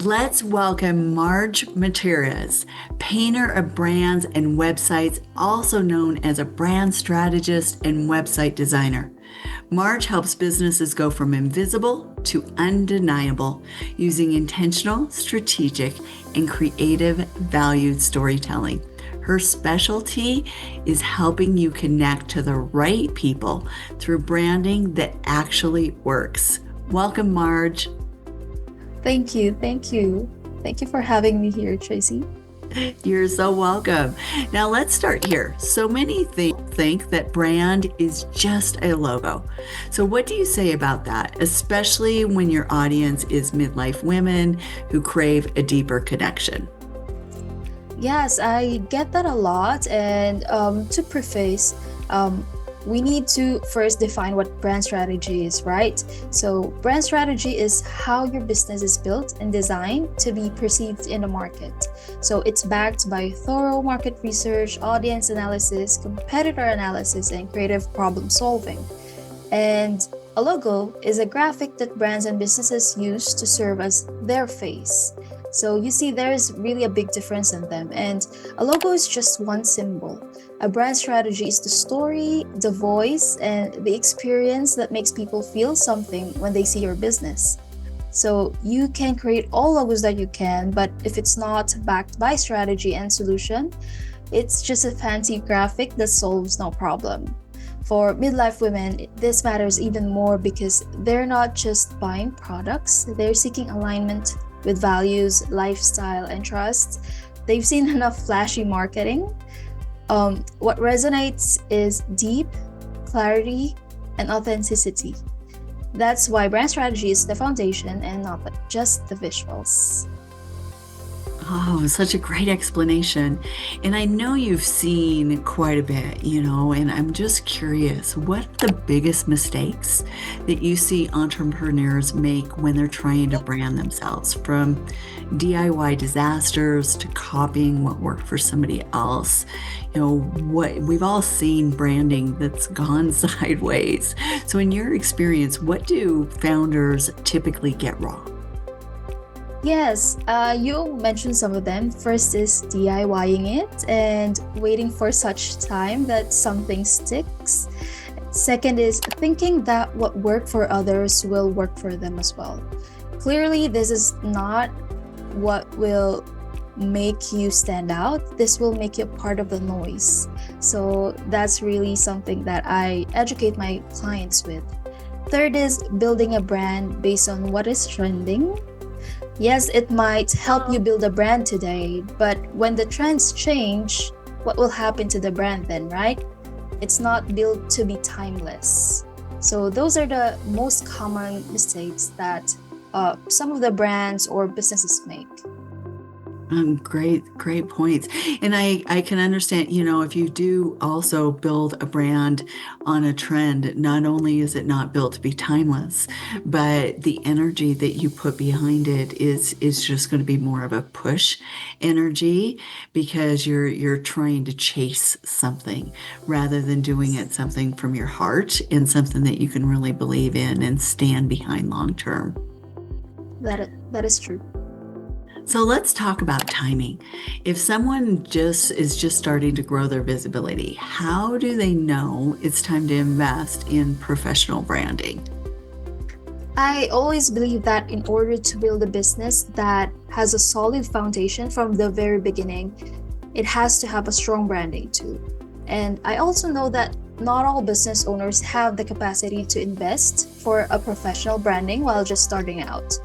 Let's welcome Marj Martirez, painter of brands and websites, also known as a brand strategist and website designer. Marj helps businesses go from invisible to undeniable using intentional, strategic, and creative valued storytelling. Her specialty is helping you connect to the right people through branding that actually works. Welcome, Marj. Thank you. Thank you. Thank you for having me here, Tracy. You're so welcome. Now let's start here. So many think that brand is just a logo. So what do you say about that, especially when your audience is midlife women who crave a deeper connection? Yes, I get that a lot. And to preface, we need to first define what brand strategy is, right? So, brand strategy is how your business is built and designed to be perceived in the market. So, it's backed by thorough market research, audience analysis, competitor analysis, and creative problem solving. And a logo is a graphic that brands and businesses use to serve as their face. So you see, there's really a big difference in them. And a logo is just one symbol. A brand strategy is the story, the voice, and the experience that makes people feel something when they see your business. So you can create all logos that you can, but if it's not backed by strategy and solution, it's just a fancy graphic that solves no problem. For midlife women, this matters even more because they're not just buying products, they're seeking alignment with values, lifestyle, and trust. They've seen enough flashy marketing. What resonates is deep clarity and authenticity. That's why brand strategy is the foundation and not just the visuals. Oh, such a great explanation. And I know you've seen quite a bit, and I'm just curious, what are the biggest mistakes that you see entrepreneurs make when they're trying to brand themselves, from DIY disasters to copying what worked for somebody else? What we've all seen branding that's gone sideways. So in your experience, what do founders typically get wrong? Yes, you mentioned some of them. First is DIYing it and waiting for such time that something sticks. Second is thinking that what worked for others will work for them as well. Clearly, this is not what will make you stand out. This will make you part of the noise. So that's really something that I educate my clients with. Third is building a brand based on what is trending. Yes, it might help you build a brand today, but when the trends change, what will happen to the brand then, right? It's not built to be timeless. So those are the most common mistakes that some of the brands or businesses make. Great points. And I can understand, if you do also build a brand on a trend, not only is it not built to be timeless, but the energy that you put behind it is just going to be more of a push energy because you're trying to chase something rather than doing it something from your heart and something that you can really believe in and stand behind long term. That is true. So let's talk about timing. If someone is just starting to grow their visibility, how do they know it's time to invest in professional branding? I always believe that in order to build a business that has a solid foundation from the very beginning, it has to have a strong branding too. And I also know that not all business owners have the capacity to invest for a professional branding while just starting out.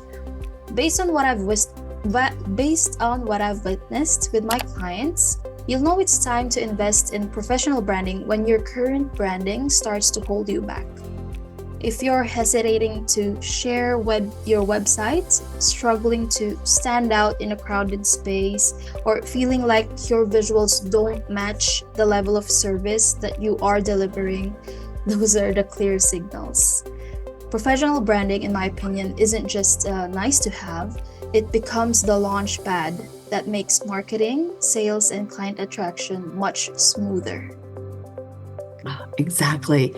Based on what Based on what I've witnessed with my clients, you'll know it's time to invest in professional branding when your current branding starts to hold you back. If you're hesitating to share your website, struggling to stand out in a crowded space, or feeling like your visuals don't match the level of service that you are delivering, those are the clear signals. Professional branding, in my opinion, isn't just nice to have, it becomes the launch pad that makes marketing, sales, and client attraction much smoother. Exactly.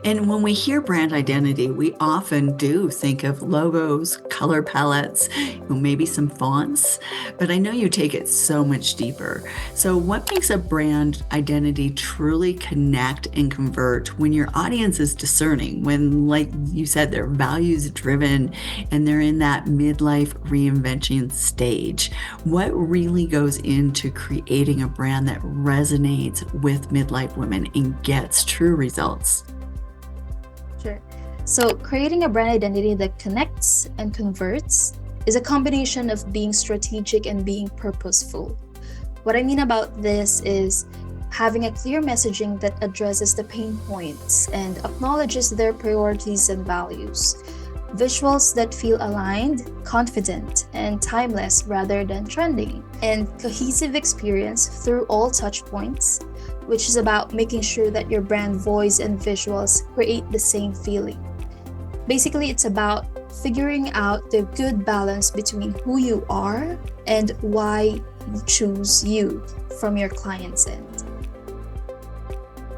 And when we hear brand identity, we often do think of logos, color palettes, maybe some fonts, but I know you take it so much deeper. So, what makes a brand identity truly connect and convert when your audience is discerning, when, like you said, they're values driven and they're in that midlife reinvention stage? What really goes into creating a brand that resonates with midlife women and gets true results? Sure. So, creating a brand identity that connects and converts is a combination of being strategic and being purposeful. What I mean about this is having a clear messaging that addresses the pain points and acknowledges their priorities and values. Visuals that feel aligned, confident, and timeless rather than trending, and cohesive experience through all touch points, which is about making sure that your brand voice and visuals create the same feeling. Basically, it's about figuring out the good balance between who you are and why you choose you from your client's end.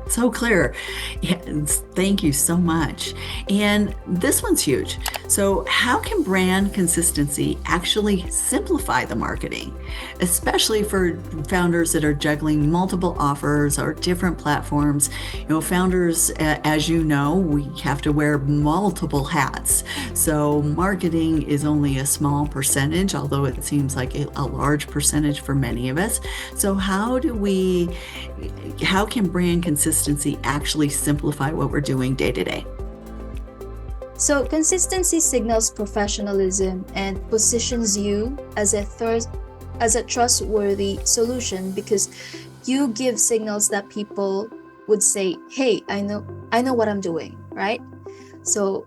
So clear. Yes, thank you so much. And this one's huge. So, how can brand consistency actually simplify the marketing, especially for founders that are juggling multiple offers or different platforms? Founders, as you know, we have to wear multiple hats. So, marketing is only a small percentage, although it seems like a large percentage for many of us. So, how can brand consistency actually simplify what we're doing day to day? So, consistency signals professionalism and positions you as a trustworthy solution because you give signals that people would say, "Hey, I know what I'm doing," right? So,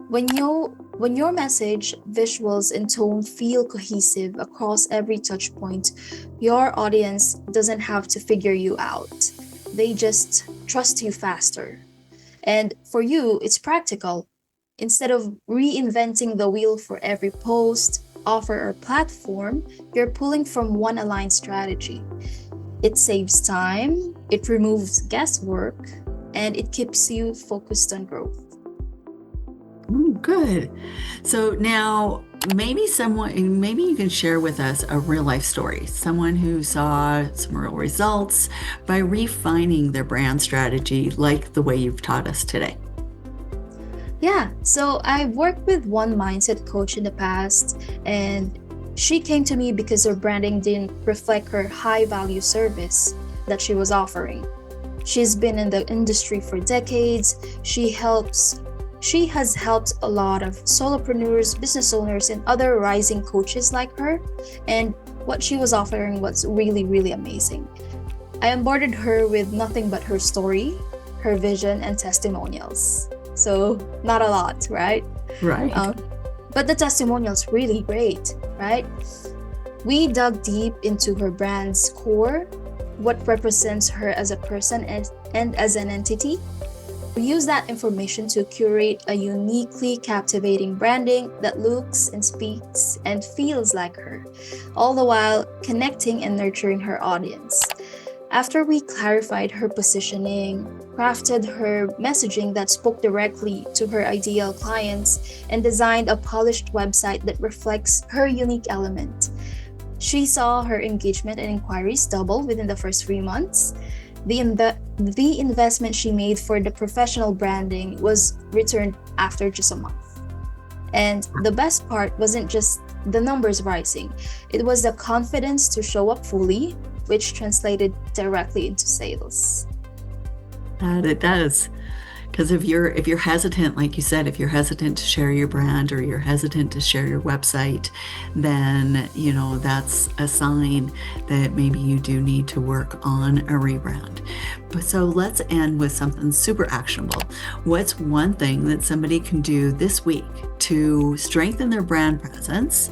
when your message, visuals, and tone feel cohesive across every touch point, your audience doesn't have to figure you out. They just trust you faster. And for you, it's practical. Instead of reinventing the wheel for every post, offer, or platform, you're pulling from one aligned strategy. It saves time, it removes guesswork, and it keeps you focused on growth. Good. So now maybe you can share with us a real life story, someone who saw some real results by refining their brand strategy, like the way you've taught us today. Yeah, so I worked with one mindset coach in the past, and she came to me because her branding didn't reflect her high value service that she was offering. She's been in the industry for decades. She has helped a lot of solopreneurs, business owners, and other rising coaches like her, and what she was offering was really, really amazing. I onboarded her with nothing but her story, her vision, and testimonials. So, not a lot, right? Right. But the testimonials really great, right? We dug deep into her brand's core, what represents her as a person and as an entity. We use that information to curate a uniquely captivating branding that looks and speaks and feels like her, all the while connecting and nurturing her audience. After we clarified her positioning, crafted her messaging that spoke directly to her ideal clients, and designed a polished website that reflects her unique element, she saw her engagement and inquiries double within the first 3 months. The investment she made for the professional branding was returned after just a month. And the best part wasn't just the numbers rising, it was the confidence to show up fully, which translated directly into sales. That it does. Because if you're hesitant, like you said, if you're hesitant to share your brand or you're hesitant to share your website, then that's a sign that maybe you do need to work on a rebrand. But so let's end with something super actionable. What's one thing that somebody can do this week to strengthen their brand presence,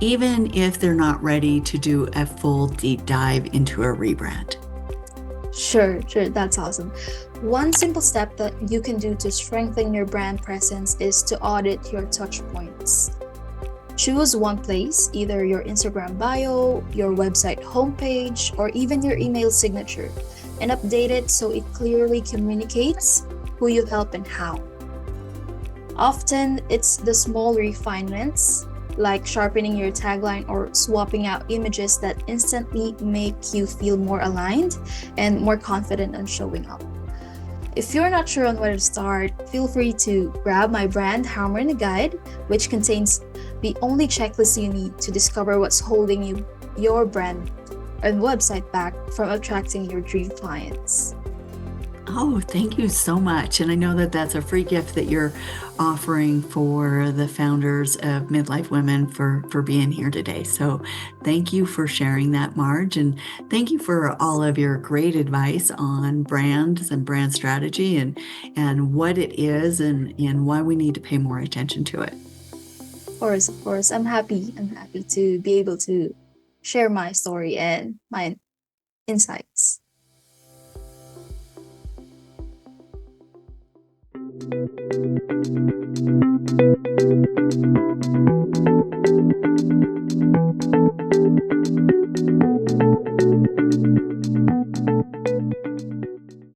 even if they're not ready to do a full deep dive into a rebrand? Sure, that's awesome. One simple step that you can do to strengthen your brand presence is to audit your touch points. Choose one place, either your Instagram bio, your website homepage, or even your email signature, and update it so it clearly communicates who you help and how. Often, it's the small refinements, like sharpening your tagline or swapping out images, that instantly make you feel more aligned and more confident on showing up. If you're not sure on where to start, feel free to grab my brand Harmony Guide, which contains the only checklist you need to discover what's holding your brand and website back from attracting your dream clients. Oh, thank you so much. And I know that that's a free gift that you're offering for the founders of Midlife Women for being here today. So thank you for sharing that, Marge. And thank you for all of your great advice on brands and brand strategy and what it is and why we need to pay more attention to it. Of course, I'm happy. I'm happy to be able to share my story and my insights.